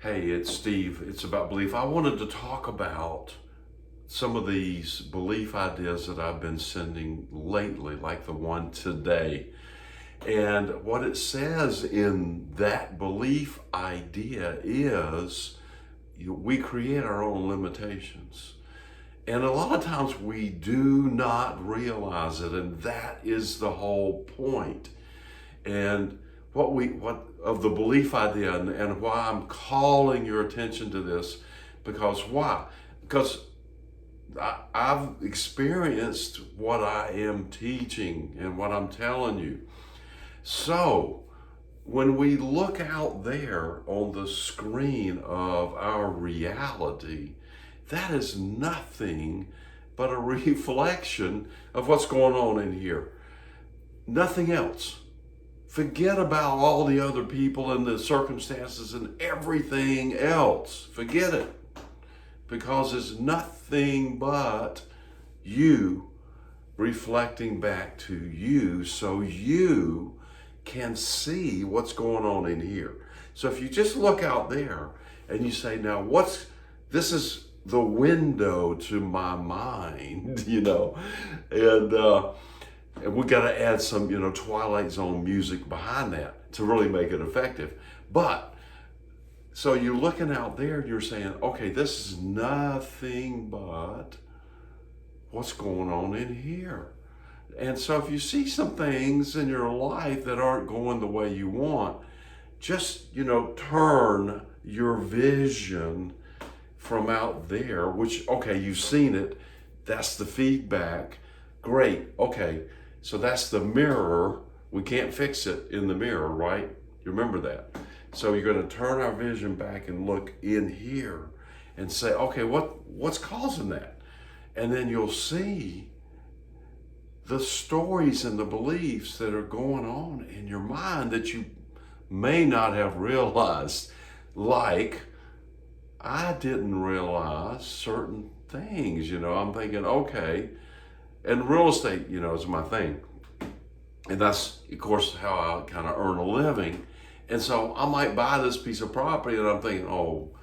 Hey, it's Steve. It's about belief. I wanted to talk about some of these belief ideas that I've been sending lately, like the one today. And what it says in that belief idea is we create our own limitations. And a lot of times we do not realize it, and that is the whole point. And what of the belief idea, and why I'm calling your attention to this, because why? Because I've experienced what I am teaching and what I'm telling you. So when we look out there on the screen of our reality, that is nothing but a reflection of what's going on in here. Nothing else. Forget about all the other people and the circumstances and everything else. Forget it. Because it's nothing but you reflecting back to you so you can see what's going on in here. So if you just look out there and you say, now this is the window to my mind, and we got to add some, Twilight Zone music behind that to really make it effective. But, so you're looking out there and you're saying, okay, this is nothing but what's going on in here. And so if you see some things in your life that aren't going the way you want, just, turn your vision from out there, which, okay, you've seen it. That's the feedback. Great. Okay. So that's the mirror. We can't fix it in the mirror, right? You remember that. So you're going to turn our vision back and look in here and say, okay, what's causing that? And then you'll see the stories and the beliefs that are going on in your mind that you may not have realized. Like, I didn't realize certain things, I'm thinking, okay, and real estate, is my thing. And that's, of course, how I kind of earn a living. And so I might buy this piece of property and I'm thinking, oh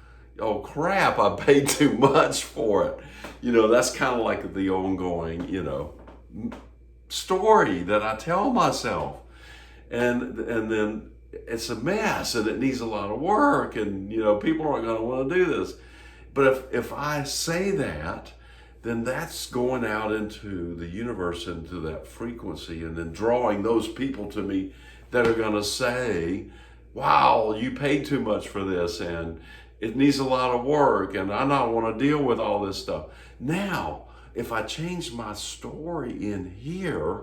crap, I paid too much for it. That's kind of like the ongoing, story that I tell myself. And then it's a mess and it needs a lot of work and, people aren't going to want to do this. But if I say that, then that's going out into the universe, into that frequency, and then drawing those people to me that are going to say, wow, you paid too much for this, and it needs a lot of work, and I don't want to deal with all this stuff. Now, if I change my story in here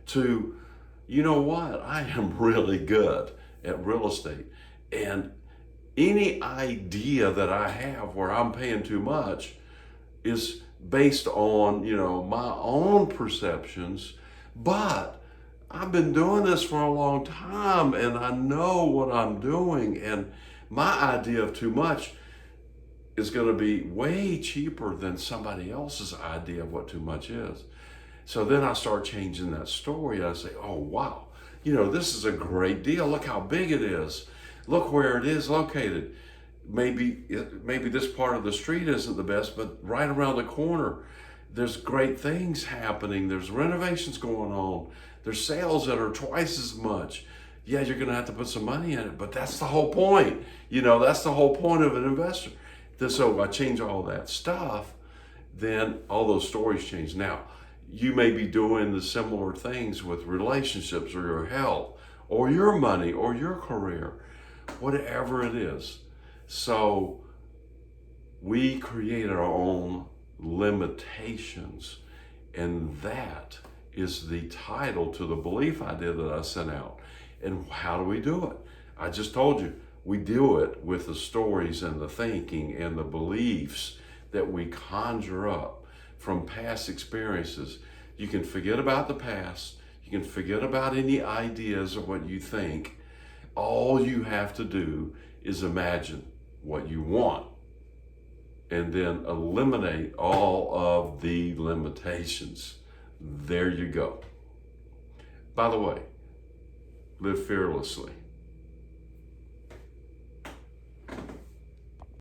to, you know what, I am really good at real estate, and any idea that I have where I'm paying too much is based on, my own perceptions, but I've been doing this for a long time and I know what I'm doing, and my idea of too much is going to be way cheaper than somebody else's idea of what too much is. So then I start changing that story. I say, oh, wow, this is a great deal. Look how big it is. Look where it is located. Maybe this part of the street isn't the best, but right around the corner, there's great things happening. There's renovations going on. There's sales that are twice as much. Yeah, you're going to have to put some money in it, but that's the whole point. That's the whole point of an investor. So I change all that stuff, then all those stories change. Now, you may be doing the similar things with relationships or your health or your money or your career, whatever it is. So we create our own limitations, and that is the title to the belief idea that I sent out. And how do we do it? I just told you, we do it with the stories and the thinking and the beliefs that we conjure up from past experiences. You can forget about the past. You can forget about any ideas of what you think. All you have to do is imagine what you want and then eliminate all of the limitations. There you go. By the way, live fearlessly.